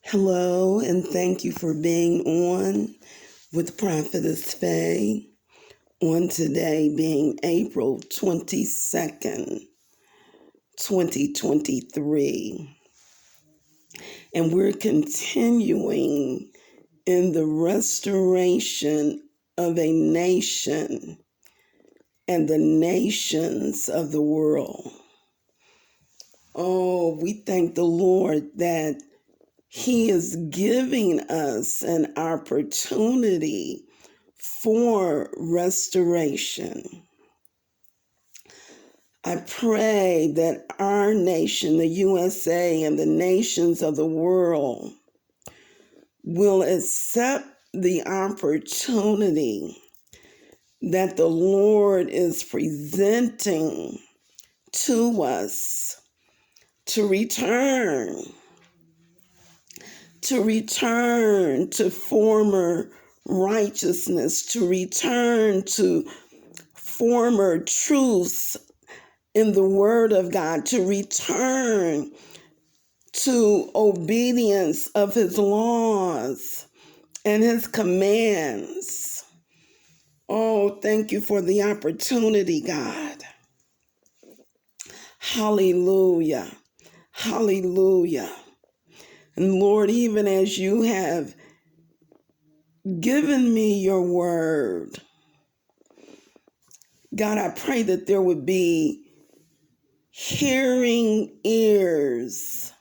Hello, and thank you for being on with Prophetess Faye on today being April 22nd, 2023. And we're continuing in the restoration of a nation and the nations of the world. Oh, we thank the Lord that He is giving us an opportunity for restoration. I pray that our nation, the USA, and the nations of the world will accept the opportunity that the Lord is presenting to us to return to former righteousness, to return to former truths in the Word of God, to return to obedience of His laws and His commands. Oh, thank you for the opportunity, God. Hallelujah. Hallelujah. And Lord, even as you have given me your word, God, I pray that there would be hearing ears,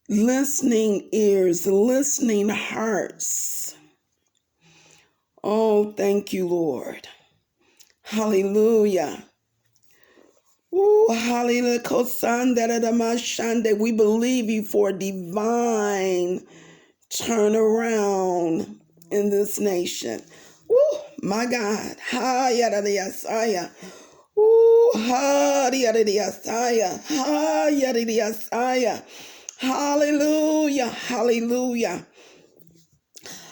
listening hearts. Oh, thank you, Lord. Hallelujah. Ooh, hallelujah. We believe you for divine turnaround in this nation. Woo, my God. Ha yada yasaya. Woo, ha yada yasaya. Ha yada yasaya. Hallelujah. Hallelujah.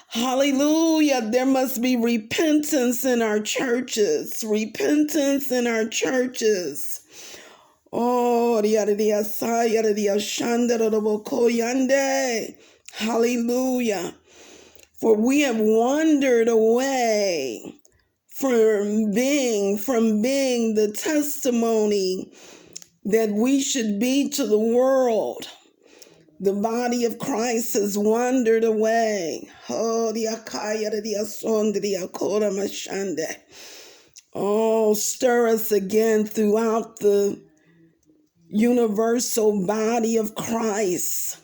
Hallelujah. There must be repentance in our churches. Repentance in our churches. Oh, hallelujah. For we have wandered away from being the testimony that we should be to the world. The body of Christ has wandered away. Oh, stir us again throughout the universal body of Christ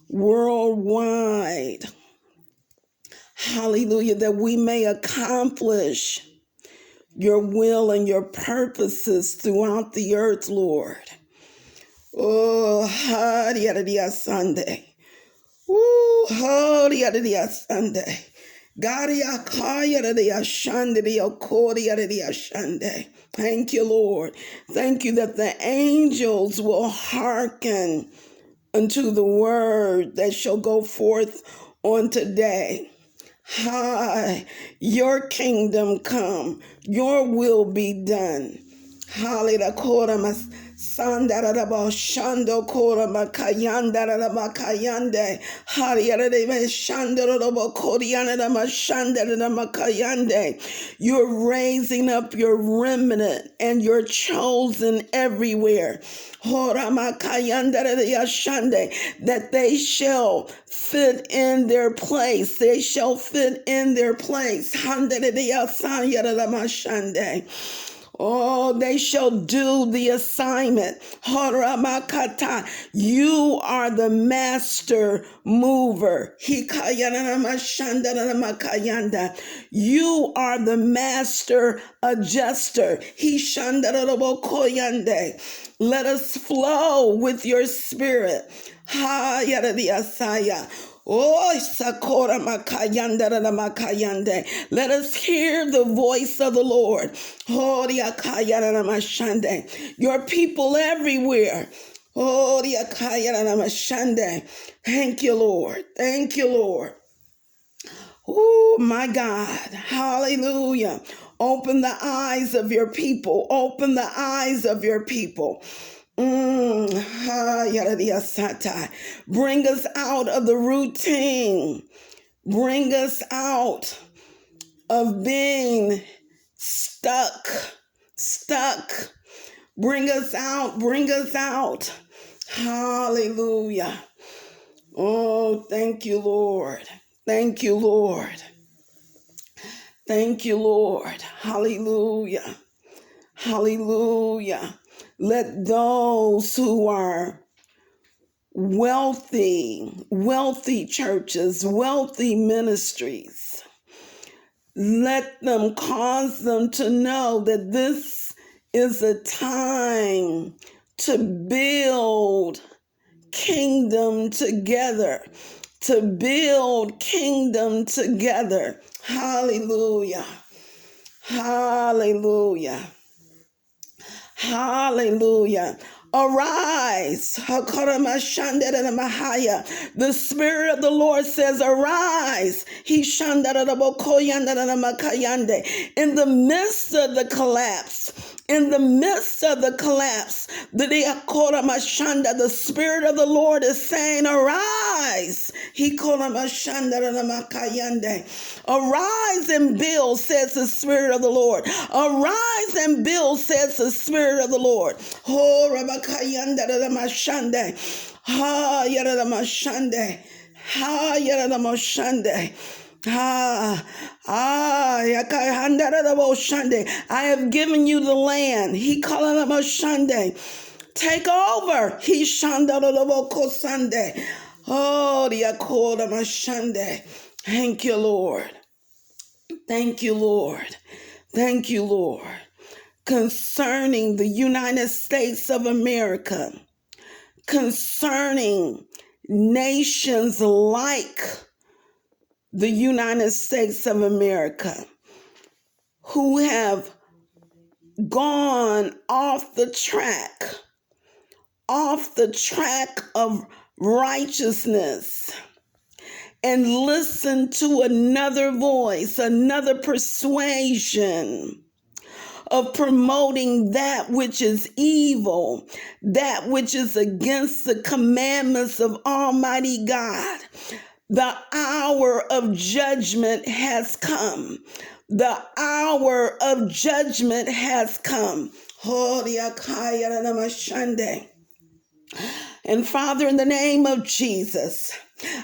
worldwide. Hallelujah, that we may accomplish your will and your purposes throughout the earth, Lord. Oh, hallelujah, Sunday. Ooh, hallelujah, Sunday. Thank you, Lord. Thank you that the angels will hearken unto the word that shall go forth on today. Your kingdom come, your will be done. Hallelujah. Sandaraba Shando Kora Makayandaraba Kayande Hariarebe Shandaraba Korianama Shandarama Kayande. You're raising up your remnant and your chosen everywhere. That they shall fit in their place. They shall fit in their place. Oh, they shall do the assignment. You are the master mover. You are the master adjuster. Let us flow with your spirit. Oh, Sakora Makayanda Makayande. Let us hear the voice of the Lord. Oh, Riakayana Mashande. Your people everywhere. Oh, Riakayana Mashande. Thank you, Lord. Thank you, Lord. Oh, my God. Hallelujah. Open the eyes of your people. Open the eyes of your people. Bring us out of the routine. Bring us out of being stuck. Bring us out. Hallelujah. Oh, thank you, Lord. Thank you, Lord. Thank you, Lord. Hallelujah. Hallelujah. Let those who are wealthy churches, wealthy ministries, let them cause them to know that this is a time to build kingdom together, Hallelujah. Hallelujah. Hallelujah. Arise. The Spirit of the Lord says, arise. In the midst of the collapse, the Spirit of the Lord is saying, arise. Arise and build, says the Spirit of the Lord. Arise and build, says the Spirit of the Lord. Oh, Rabakayanda Ramashande. Ha Yaramashande. Ha Yaramashande. I have given you the land. He calling him a Shande. Take over. He Shandalabokosande. Oh, the Akoda Mashande. Thank you, Lord. Thank you, Lord. Thank you, Lord. Concerning the United States of America, concerning nations like the United States of America who have gone off the track of righteousness, and listened to another voice, another persuasion of promoting that which is evil, that which is against the commandments of Almighty God. The hour of judgment has come. The hour of judgment has come. And Father, in the name of Jesus,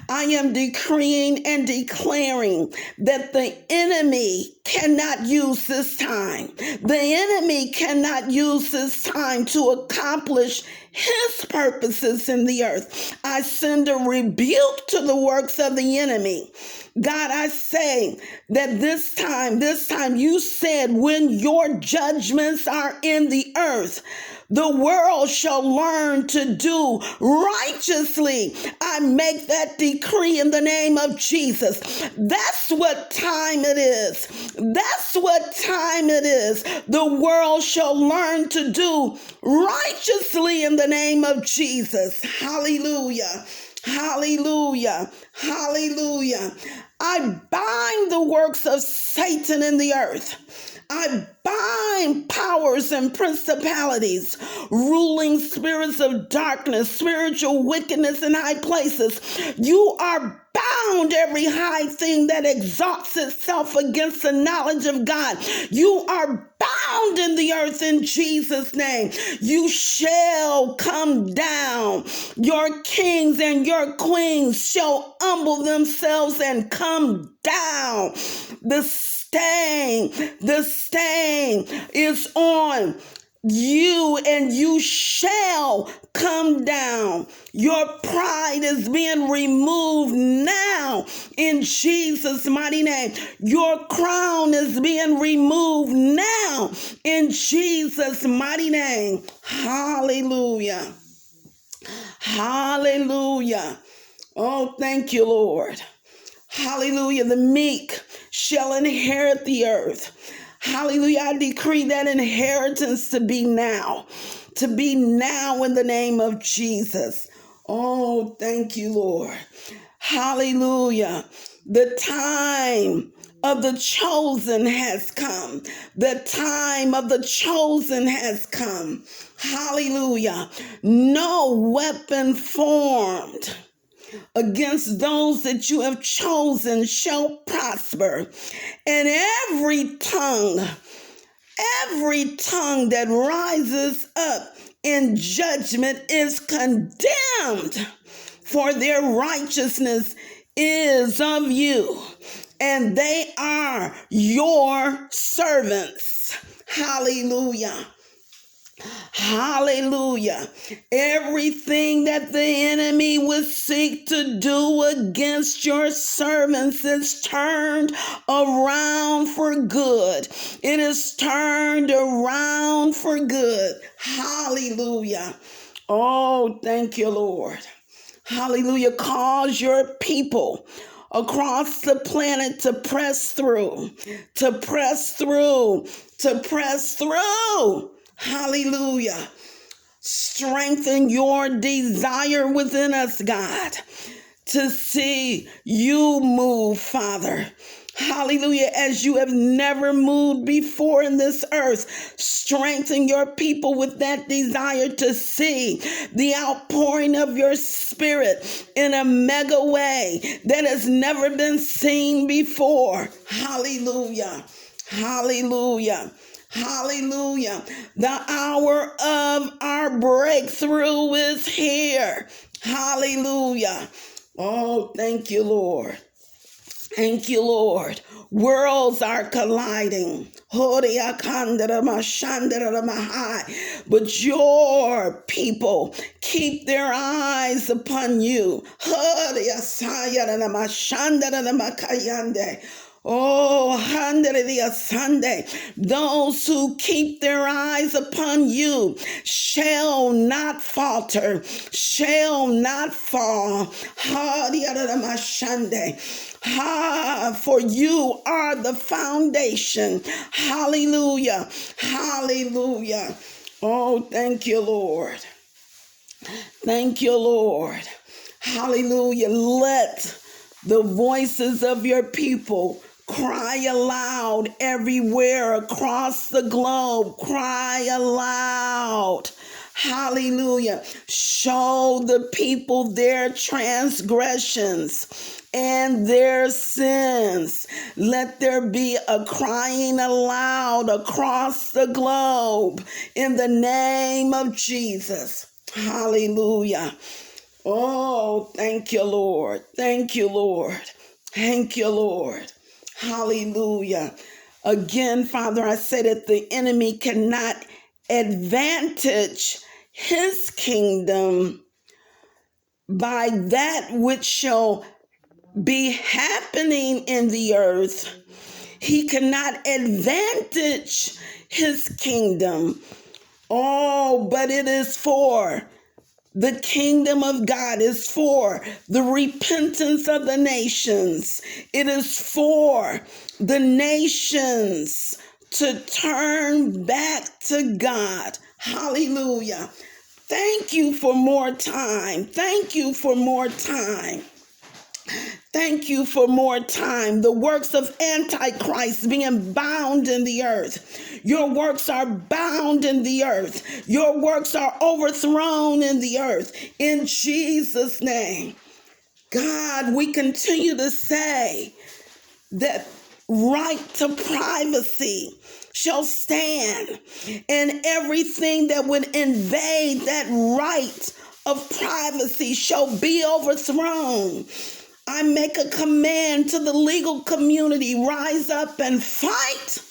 I am decreeing and declaring that the enemy cannot use this time. The enemy cannot use this time to accomplish his purposes in the earth. I send a rebuke to the works of the enemy. God, I say that this time you said when your judgments are in the earth, the world shall learn to do righteously. I make that decree in the name of Jesus. That's what time it is. That's what time it is. The world shall learn to do righteously in the name of Jesus. Hallelujah. Hallelujah. Hallelujah. I bind the works of Satan in the earth. I bind powers and principalities, ruling spirits of darkness, spiritual wickedness in high places. You are bound, every high thing that exalts itself against the knowledge of God. You are bound in the earth in Jesus' name. You shall come down. Your kings and your queens shall humble themselves and come down. The stain is on you, and you shall come down. Your pride is being removed now in Jesus' mighty name. Your crown is being removed now in Jesus' mighty name. Hallelujah. Hallelujah. Oh, thank you, Lord. Hallelujah. The meek shall inherit the earth. Hallelujah. I decree that inheritance to be now in the name of Jesus. Oh, thank you, Lord. Hallelujah. The time of the chosen has come. The time of the chosen has come. Hallelujah. No weapon formed against those that you have chosen shall prosper. And every tongue that rises up in judgment is condemned, for their righteousness is of you, and they are your servants. Hallelujah. Hallelujah. Everything that the enemy would seek to do against your servants is turned around for good. It is turned around for good. Hallelujah. Oh, thank you, Lord. Hallelujah. Cause your people across the planet to press through, to press through, to press through. Hallelujah. Strengthen your desire within us, God, to see you move, Father. Hallelujah. As you have never moved before in this earth, strengthen your people with that desire to see the outpouring of your spirit in a mega way that has never been seen before. Hallelujah. Hallelujah. Hallelujah. The hour of our breakthrough is here. Hallelujah. Oh, thank you, Lord. Thank you, Lord. Worlds are colliding. But your people keep their eyes upon you. Oh, Sunday. Those who keep their eyes upon you shall not falter, shall not fall. For you are the foundation. Hallelujah. Hallelujah. Oh, thank you, Lord. Thank you, Lord. Hallelujah. Let the voices of your people cry aloud everywhere across the globe. Cry aloud. Hallelujah. Show the people their transgressions and their sins. Let there be a crying aloud across the globe in the name of Jesus. Hallelujah. Oh, thank you, Lord. Thank you, Lord. Thank you, Lord. Hallelujah. Again, Father, I say that the enemy cannot advantage his kingdom by that which shall be happening in the earth. He cannot advantage his kingdom. Oh, but it is for the kingdom of God, is for the repentance of the nations. It is for the nations to turn back to God. Hallelujah. Thank you for more time. Thank you for more time. Thank you for more time. The works of Antichrist being bound in the earth. Your works are bound in the earth. Your works are overthrown in the earth. In Jesus' name. God, we continue to say that right to privacy shall stand, and everything that would invade that right of privacy shall be overthrown. I make a command to the legal community, rise up and fight.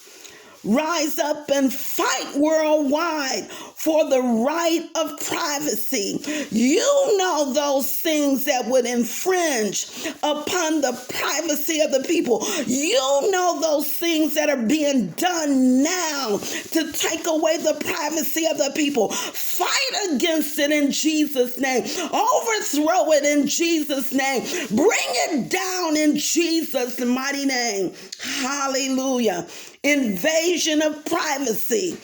Rise up and fight worldwide for the right of privacy. You know those things that would infringe upon the privacy of the people. You know those things that are being done now to take away the privacy of the people. Fight against it in Jesus' name. Overthrow it in Jesus' name. Bring it down in Jesus' mighty name. Hallelujah. Invasion of privacy.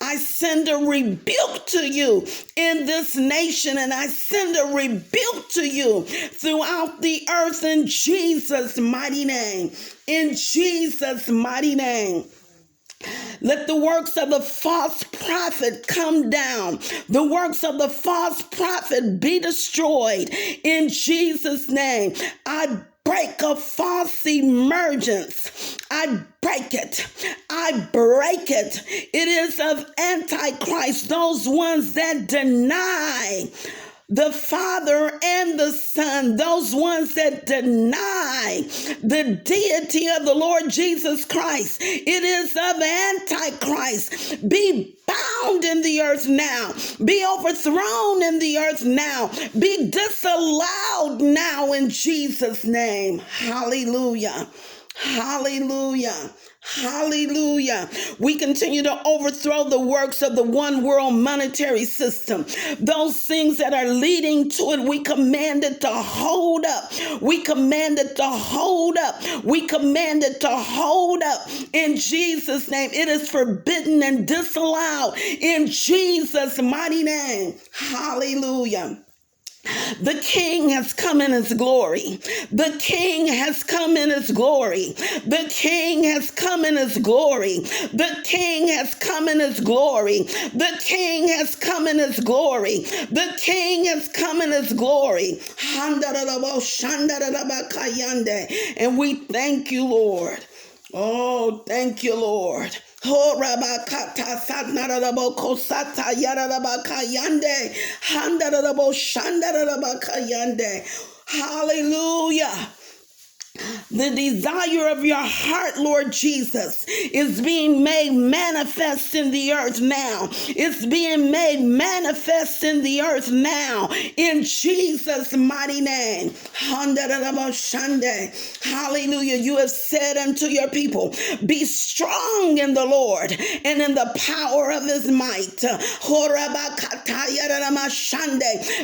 I send a rebuke to you in this nation, and I send a rebuke to you throughout the earth in Jesus' mighty name. In Jesus' mighty name. Let the works of the false prophet come down. The works of the false prophet be destroyed in Jesus' name. I break a false emergence. I break it. I break it. It is of Antichrist, those ones that deny the Father and the Son, those ones that deny the deity of the Lord Jesus Christ. It is of Antichrist. Be bound in the earth now. Be overthrown in the earth now. Be disallowed now in Jesus' name. Hallelujah. Hallelujah. Hallelujah. We continue to overthrow the works of the one world monetary system. Those things that are leading to it, we command it to hold up. We command it to hold up. We command it to hold up in Jesus' name. It is forbidden and disallowed in Jesus' mighty name. Hallelujah. The King has come in his glory. The King has come in his glory. The King has come in his glory. The King has come in his glory. The King has come in his glory. The King has come in his glory. And we thank you, Lord. Oh, thank you, Lord. Rabakata Satnarabo Kosata Yarabakayande Handarabo Shandarabakayande. Hallelujah. The desire of your heart, Lord Jesus, is being made manifest in the earth now. It's being made manifest in the earth now. In Jesus' mighty name. Hallelujah. You have said unto your people, be strong in the Lord and in the power of his might.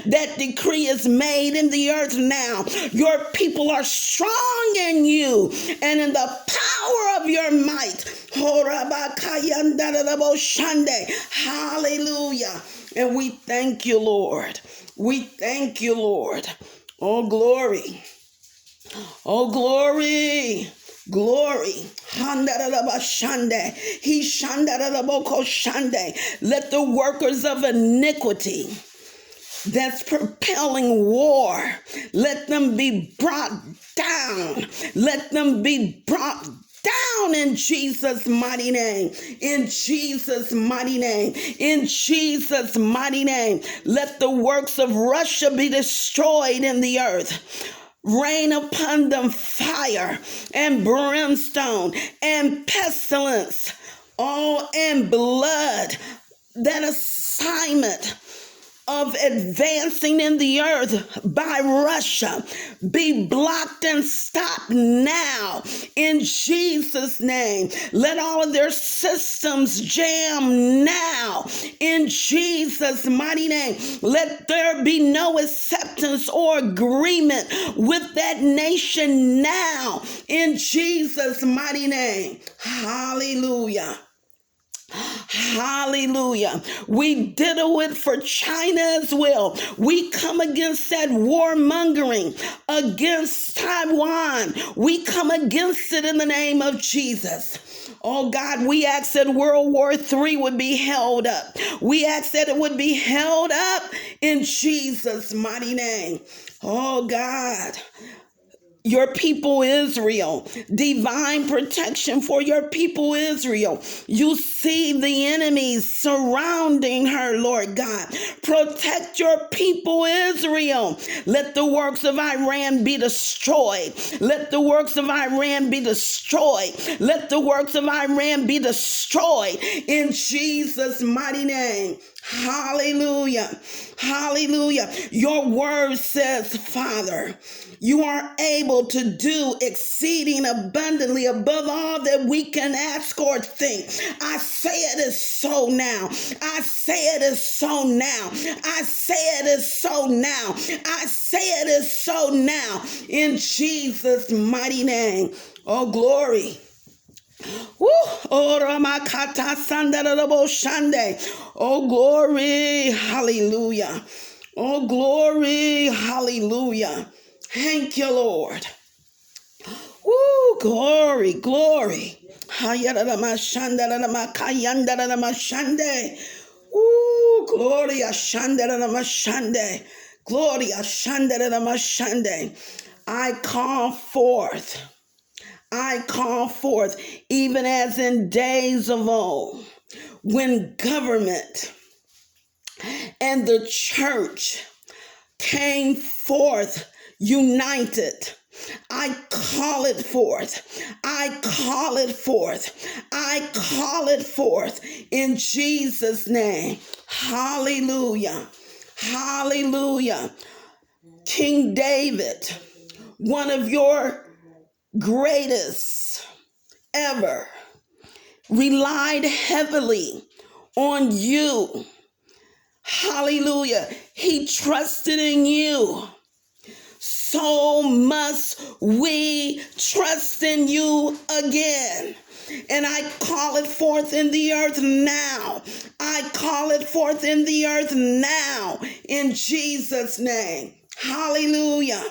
That decree is made in the earth now. Your people are strong in you and in the power of your might. Hallelujah. And we thank you, Lord. We thank you, Lord. Oh, glory. Oh, glory. Glory. Let the workers of iniquity that's propelling war, let them be brought down. Let them be brought down in Jesus' mighty name. In Jesus' mighty name. In Jesus' mighty name. Let the works of Russia be destroyed in the earth. Rain upon them fire and brimstone and pestilence, and blood. That assignment of advancing in the earth by Russia be blocked and stopped now in Jesus' name. Let all of their systems jam now in Jesus' mighty name. Let there be no acceptance or agreement with that nation now in Jesus' mighty name. Hallelujah. Hallelujah. We did it for China as well. We come against that warmongering against Taiwan. We come against it in the name of Jesus. Oh God, we ask that World War III would be held up. We ask that it would be held up in Jesus' mighty name. Oh God. Your people Israel, divine protection for your people Israel. You see the enemies surrounding her, Lord God. Protect your people Israel. Let the works of Iran be destroyed. Let the works of Iran be destroyed. Let the works of Iran be destroyed in Jesus' mighty name. Hallelujah. Hallelujah. Your word says, Father, you are able to do exceeding abundantly above all that we can ask or think. I say it is so now. I say it is so now. I say it is so now. I say it is so now. In Jesus' mighty name. Oh, glory. Woo! Oramakata sandarabo shande. Oh, glory. Hallelujah. Oh, glory. Hallelujah. Thank you, Lord. Woo! Glory, glory. Hayaramasandaramakandaramaashande. Woo! Glory. Ashandaramashande. Glory. Ashandaramashande. I call forth, even as in days of old, when government and the church came forth united. I call it forth. I call it forth. I call it forth in Jesus' name. Hallelujah. Hallelujah. King David, one of your greatest ever, relied heavily on you. Hallelujah. He trusted in you. So must we trust in you again. And I call it forth in the earth now. I call it forth in the earth now in Jesus' name. Hallelujah.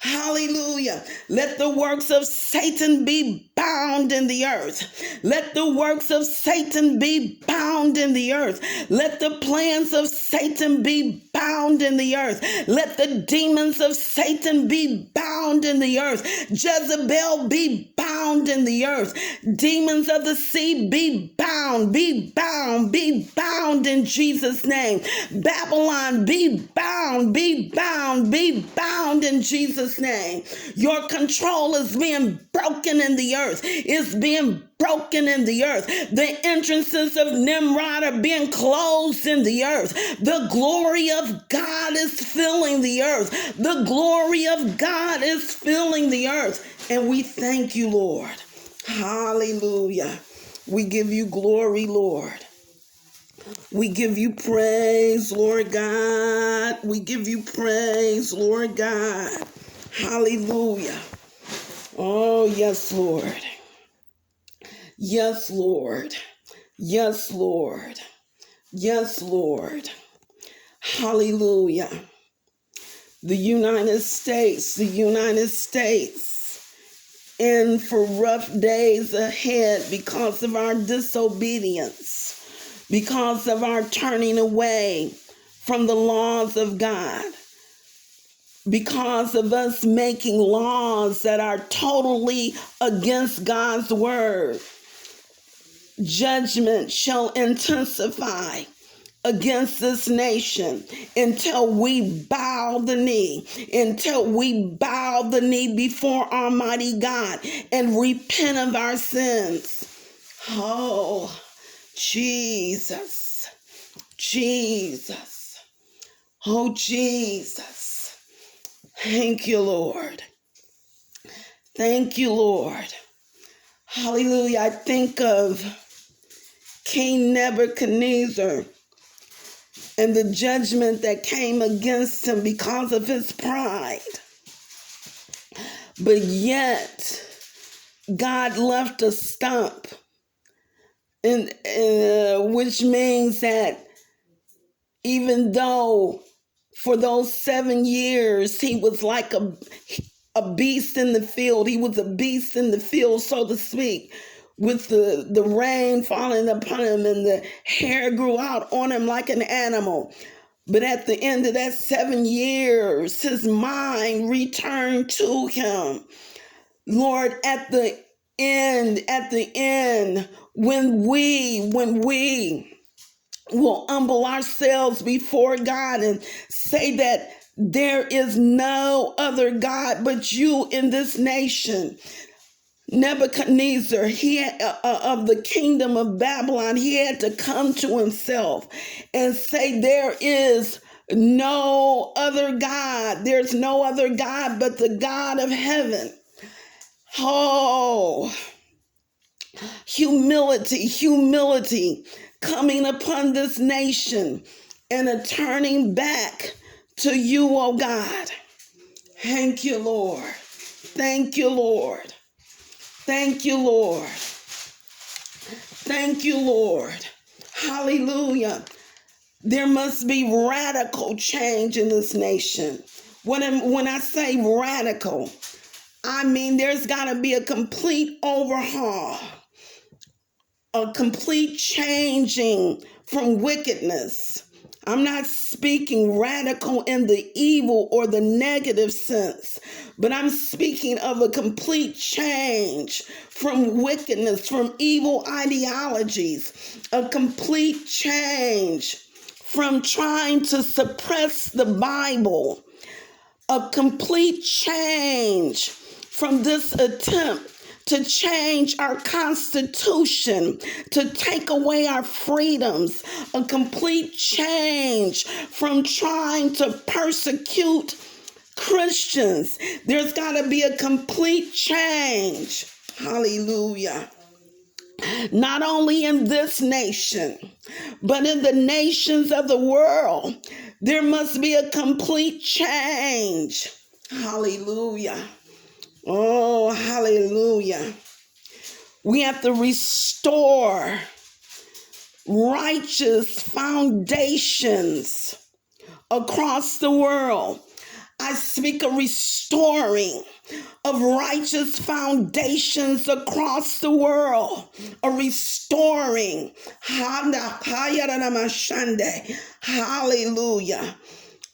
Hallelujah. Let the works of Satan be bound in the earth. Let the works of Satan be bound in the earth. Let the plans of Satan be bound in the earth. Let the demons of Satan be bound in the earth. Jezebel be bound in the earth. Demons of the sea be bound, be bound, be bound in Jesus' name. Babylon be bound, be bound, be bound in Jesus' name. Your control is being broken in the earth. It's being broken in the earth. The entrances of Nimrod are being closed in the earth. The glory of God is filling the earth. The glory of God is filling the earth. And we thank you, Lord. Hallelujah. We give you glory, Lord. We give you praise, Lord God. We give you praise, Lord God. Hallelujah. Oh, yes, Lord. Yes, Lord. Yes, Lord. Yes, Lord. Hallelujah. The United States, in for rough days ahead because of our disobedience, because of our turning away from the laws of God, because of us making laws that are totally against God's word. Judgment shall intensify against this nation until we bow the knee, before Almighty God and repent of our sins. Oh, Jesus, Jesus, oh, Jesus. Thank you, Lord. Thank you, Lord. Hallelujah. I think of King Nebuchadnezzar and the judgment that came against him because of his pride. But yet, God left a stump, which means that even though for those 7 years he was like a beast in the field, he was a beast in the field, so to speak, with the rain falling upon him and the hair grew out on him like an animal. But at the end of that 7 years, his mind returned to him. Lord, at the end, when we will humble ourselves before God and say that there is no other God but you in this nation. Nebuchadnezzar, of the kingdom of Babylon, he had to come to himself and say, there is no other God. There's no other God but the God of heaven. Oh, humility coming upon this nation and a turning back to you, oh God. Thank you, Lord. Thank you, Lord. Thank you, Lord. Thank you, Lord. Hallelujah. There must be radical change in this nation. When I say radical, I mean there's got to be a complete overhaul, a complete changing from wickedness. I'm not speaking radical in the evil or the negative sense, but I'm speaking of a complete change from wickedness, from evil ideologies, a complete change from trying to suppress the Bible, a complete change from this attempt to change our Constitution, to take away our freedoms, a complete change from trying to persecute Christians. There's got to be a complete change. Hallelujah. Not only in this nation, but in the nations of the world, there must be a complete change. Hallelujah. Oh, hallelujah. We have to restore righteous foundations across the world. I speak of restoring of righteous foundations across the world, a restoring. Hallelujah.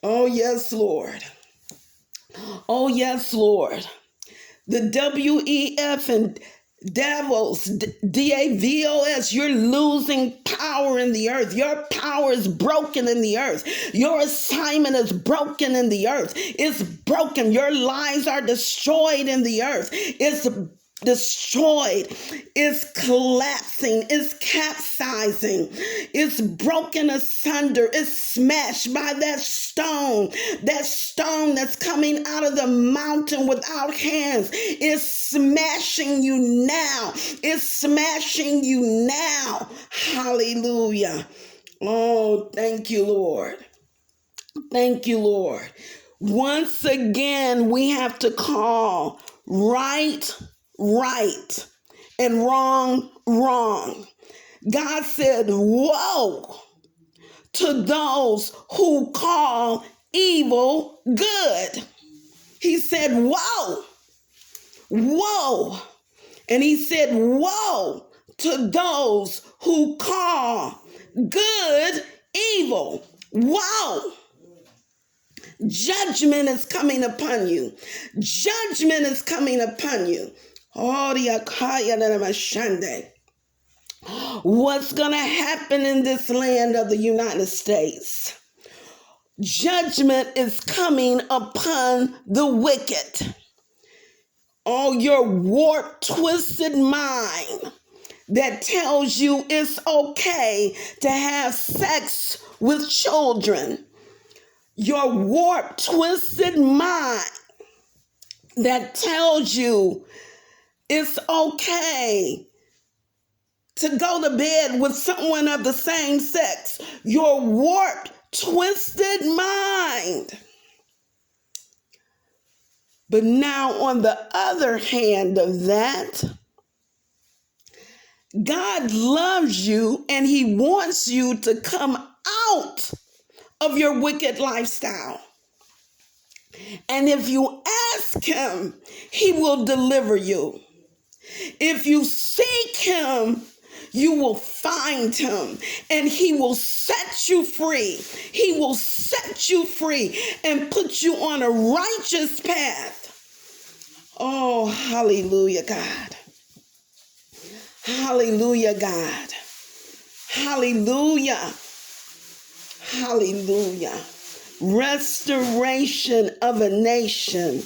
Oh, yes, Lord. Oh, yes, Lord. The WEF and devils, DAVOS, you're losing power in the earth. Your power is broken in the earth. Your assignment is broken in the earth. It's broken. Your lives are destroyed in the earth. It's destroyed. It's collapsing. It's capsizing. It's broken asunder. It's smashed by that stone that's coming out of the mountain without hands. It's smashing you now. It's smashing you now. Hallelujah. Oh, thank you, Lord. Thank you, Lord. Once again, we have to call right, and wrong, wrong. God said, woe to those who call evil good. He said, woe, woe. And he said, woe to those who call good evil. Woe. Judgment is coming upon you. Judgment is coming upon you. What's going to happen in this land of the United States? Judgment is coming upon the wicked. Oh, your warped, twisted mind that tells you it's okay to have sex with children. Your warped, twisted mind that tells you it's okay to go to bed with someone of the same sex. Your warped, twisted mind. But now on the other hand of that, God loves you and he wants you to come out of your wicked lifestyle. And if you ask him, he will deliver you. If you seek him, you will find him and he will set you free. He will set you free and put you on a righteous path. Oh, hallelujah, God. Hallelujah, God. Hallelujah. Hallelujah. Restoration of a nation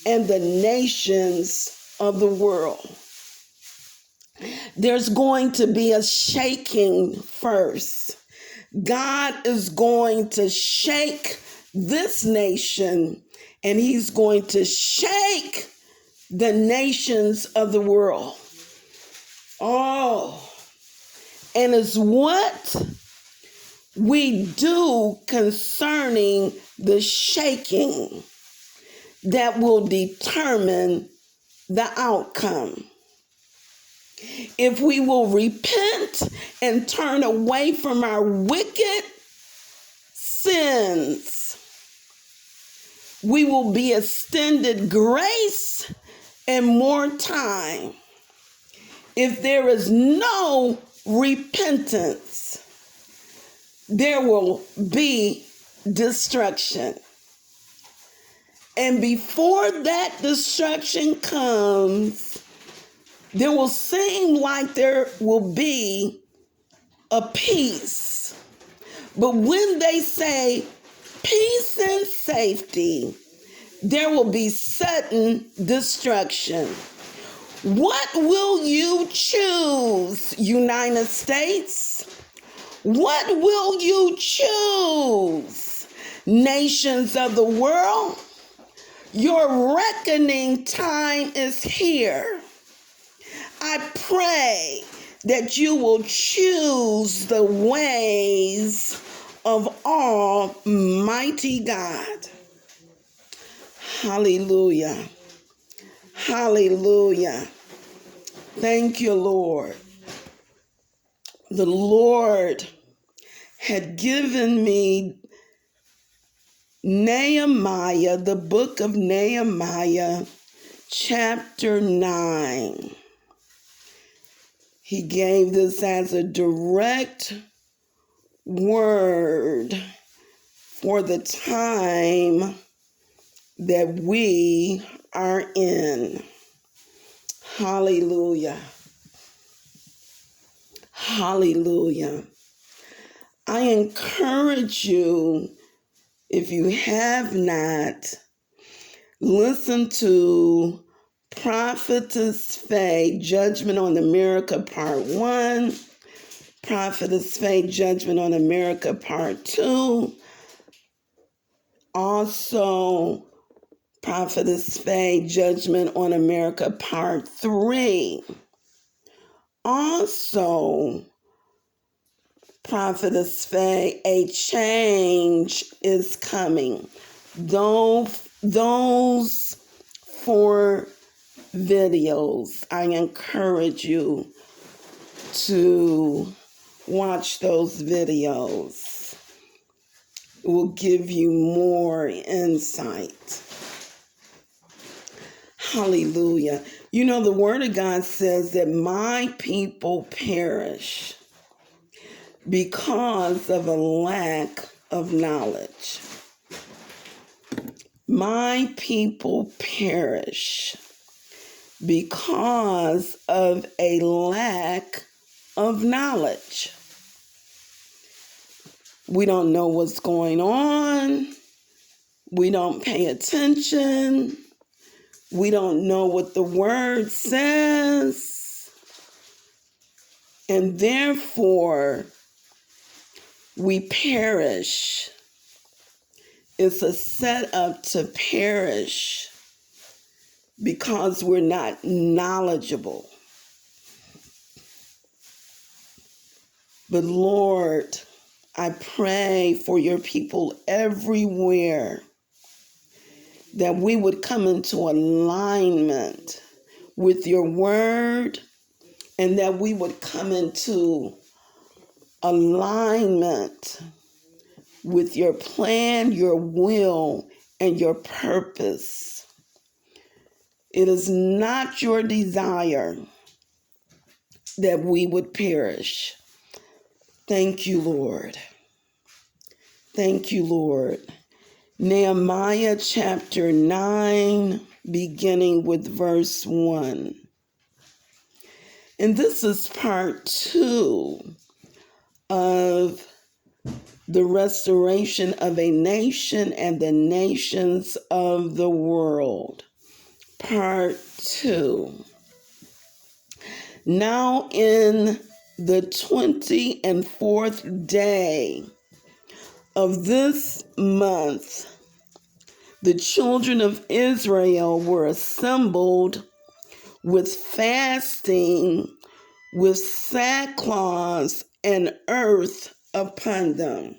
and the nations of the world. There's going to be a shaking first. God is going to shake this nation and he's going to shake the nations of the world. Oh, and it's what we do concerning the shaking that will determine the outcome. If we will repent and turn away from our wicked sins, we will be extended grace and more time. If there is no repentance, there will be destruction. And before that destruction comes, there will seem like there will be a peace. But when they say peace and safety, there will be sudden destruction. What will you choose, United States? What will you choose, nations of the world? Your reckoning time is here. I pray that you will choose the ways of Almighty God. Hallelujah. Hallelujah. Thank you, Lord. The Lord had given me Nehemiah, the book of Nehemiah, chapter 9. He gave this as a direct word for the time that we are in. Hallelujah. Hallelujah. I encourage you, if you have not, listen to Prophetess Faye, Judgment on America, Part 1. Prophetess Faye, Judgment on America, Part 2. Also, Prophetess Faye, Judgment on America, Part 3. Also, Prophetess Faye, A Change is Coming. Those 4 videos, I encourage you to watch those videos. It will give you more insight. Hallelujah. You know, the Word of God says that my people perish because of a lack of knowledge. My people perish because of a lack of knowledge. We don't know what's going on. We don't pay attention. We don't know what the Word says. And therefore, we perish. It's a setup to perish because we're not knowledgeable. But Lord, I pray for your people everywhere that we would come into alignment with your word, and that we would come into alignment with your plan, your will, and your purpose. It is not your desire that we would perish. Thank you, Lord. Thank you, Lord. Nehemiah chapter 9, beginning with verse 1. And this is part 2 of the restoration of a nation and the nations of the world. Part 2. Now in the 24th day of this month, the children of Israel were assembled with fasting, with sackcloth and earth upon them.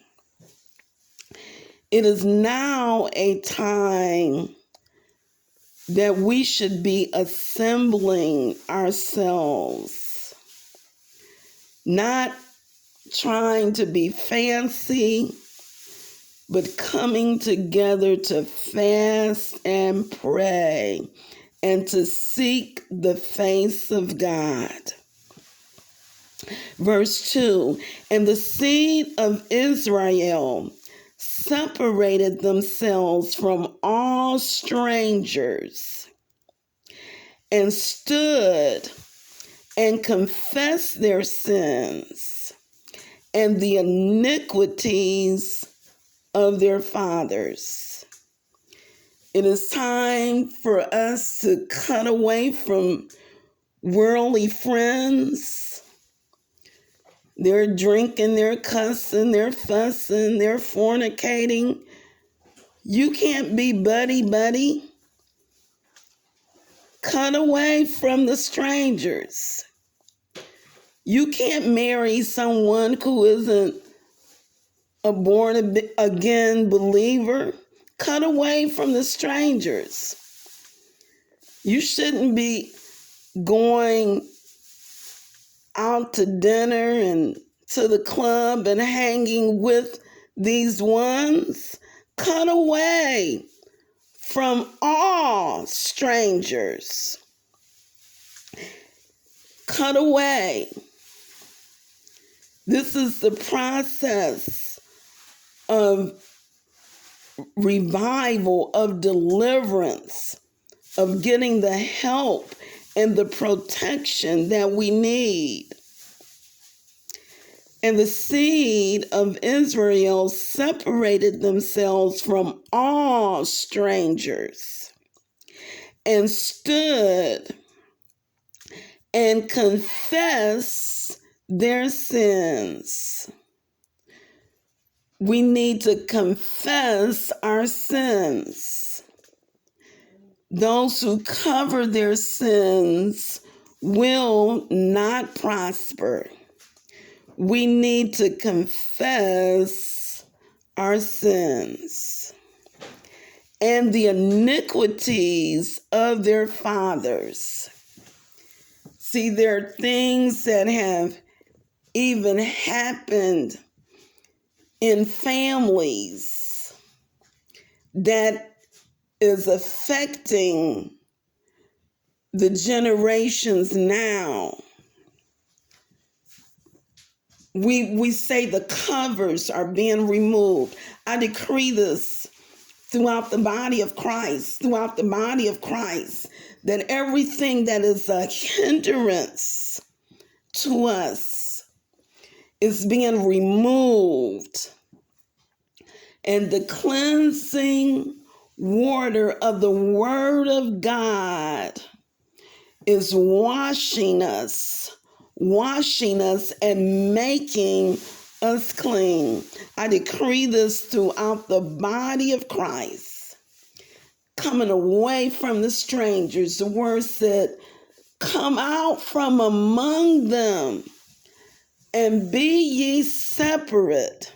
It is now a time that we should be assembling ourselves not trying to be fancy, but coming together to fast and pray and to seek the face of God. Verse 2, and the seed of Israel separated themselves from all strangers and stood and confessed their sins and the iniquities of their fathers. It is time for us to cut away from worldly friends. They're drinking, they're cussing, they're fussing, they're fornicating. You can't be buddy-buddy. Cut away from the strangers. You can't marry someone who isn't a born-again believer. Cut away from the strangers. You shouldn't be going out to dinner and to the club and hanging with these ones. Cut away from all strangers. Cut away. This is the process of revival, of deliverance, of getting the help and the protection that we need. And the seed of Israel separated themselves from all strangers and stood and confessed their sins. We need to confess our sins. Those who cover their sins will not prosper. We need to confess our sins and the iniquities of their fathers. See, there are things that have even happened in families that is affecting the generations now. We say the covers are being removed. I decree this throughout the body of Christ, that everything that is a hindrance to us is being removed. And the cleansing water of the Word of God is washing us and making us clean. I decree this throughout the body of Christ. Coming away from the strangers. The word said, come out from among them and be ye separate.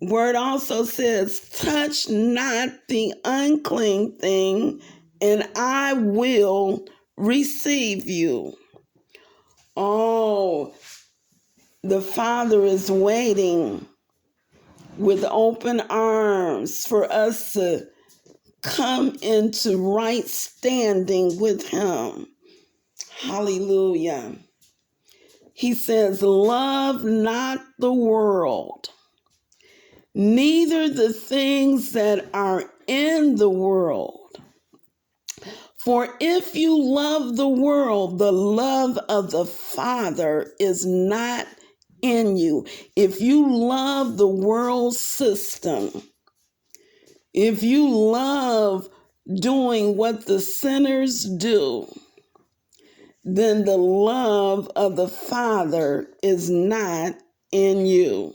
Word also says, touch not the unclean thing, and I will receive you. Oh, the Father is waiting with open arms for us to come into right standing with Him. Hallelujah. He says, love not the world, neither the things that are in the world. For if you love the world, the love of the Father is not in you. If you love the world system, if you love doing what the sinners do, then the love of the Father is not in you.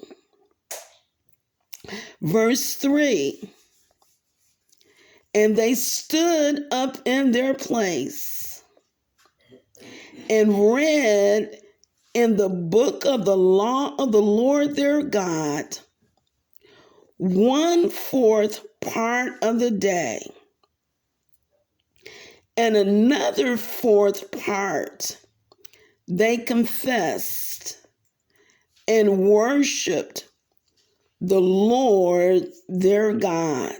Verse 3, and they stood up in their place and read in the book of the law of the Lord their God 1/4 part of the day, and another 4th part they confessed and worshiped the Lord their God.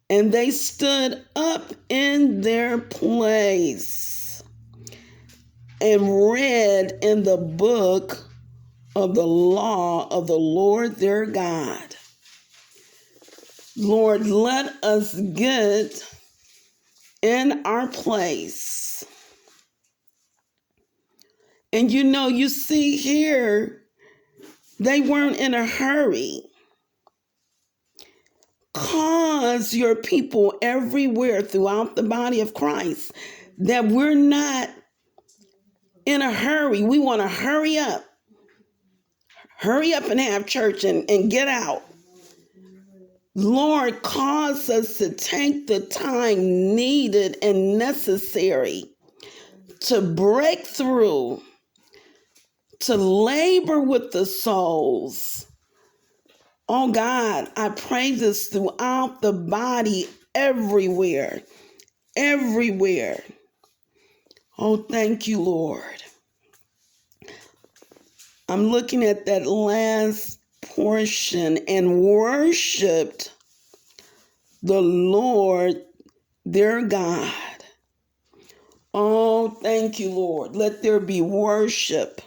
And they stood up in their place and read in the book of the law of the Lord their God. Lord, let us get in our place. And you see here, they weren't in a hurry. Cause your people everywhere throughout the body of Christ that we're not in a hurry. We want to hurry up and have church and get out. Lord, cause us to take the time needed and necessary to break through, to labor with the souls. Oh God, I pray this throughout the body, everywhere. Oh, thank you, Lord. I'm looking at that last portion, and worshiped the Lord their God. Oh, thank you, Lord. Let there be worship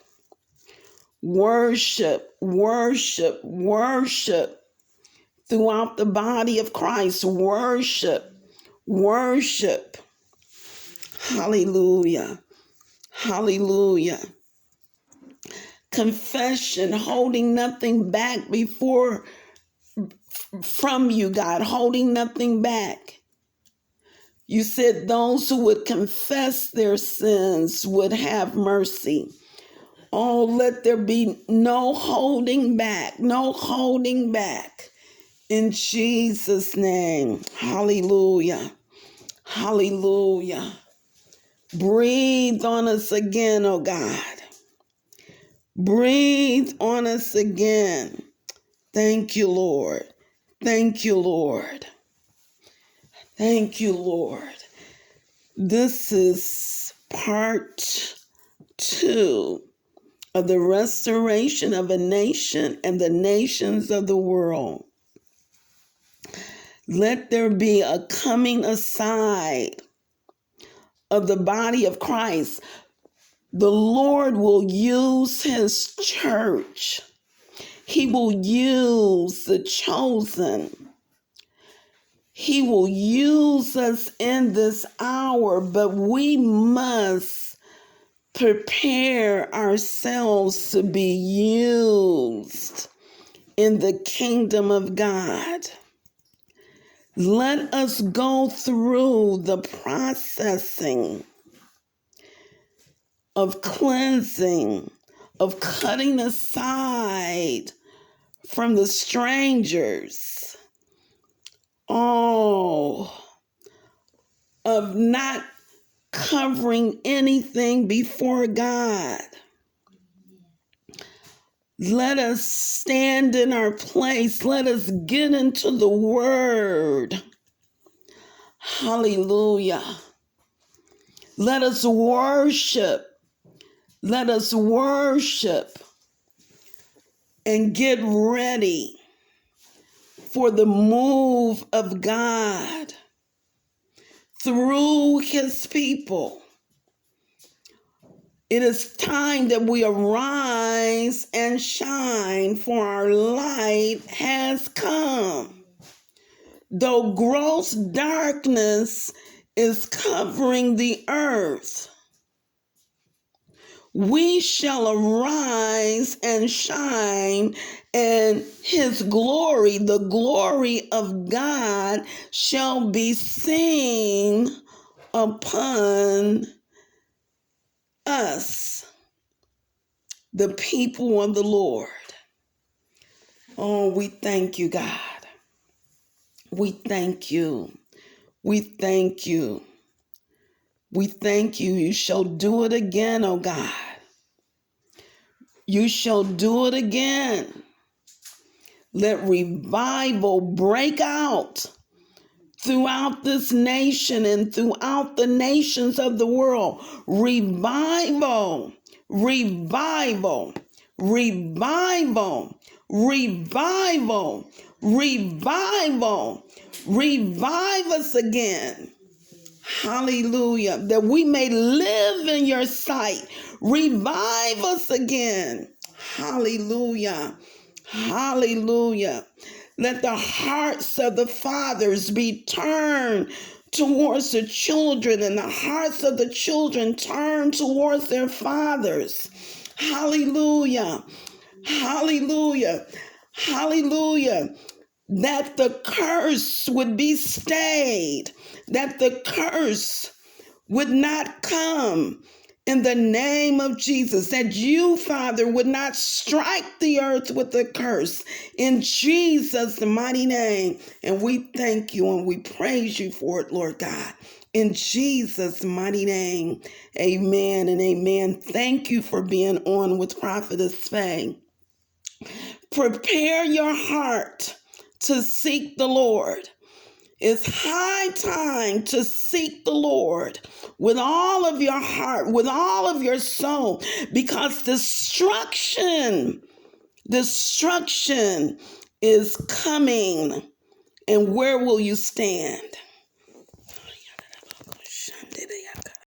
throughout the body of Christ. Worship. Hallelujah. Confession, holding nothing back from you, God, holding nothing back. You said those who would confess their sins would have mercy. Oh, let there be no holding back. In Jesus' name. Hallelujah. Breathe on us again, oh God. Breathe on us again. Thank you, Lord. This is part 2 of the restoration of a nation and the nations of the world. Let there be a coming aside of the body of Christ. The Lord will use his church. He will use the chosen. He will use us in this hour, but we must prepare ourselves to be used in the kingdom of God. Let us go through the processing of cleansing, of cutting aside from the strangers, of not covering anything before God. Let us stand in our place. Let us get into the word. Hallelujah. Let us worship and get ready for the move of God through his people. It is time that we arise and shine, for our light has come. Though gross darkness is covering the earth, we shall arise and shine, and his glory, the glory of God, shall be seen upon us, the people of the Lord. Oh, we thank you, God. We thank you. You shall do it again, oh God. You shall do it again. Let revival break out throughout this nation and throughout the nations of the world. Revival, revival, revival, revival, revival. Revive us again. Hallelujah. That we may live in your sight. Revive us again. Hallelujah. Hallelujah. Let the hearts of the fathers be turned towards the children, and the hearts of the children turn towards their fathers. Hallelujah. Hallelujah. Hallelujah. That the curse would be stayed, that the curse would not come in the name of Jesus, that you, Father, would not strike the earth with a curse in Jesus' mighty name. And we thank you and we praise you for it, Lord God. In Jesus' mighty name, amen and amen. Thank you for being on with Prophetess Faye. Prepare your heart to seek the Lord. It's high time to seek the Lord with all of your heart, with all of your soul, because destruction is coming. And where will you stand?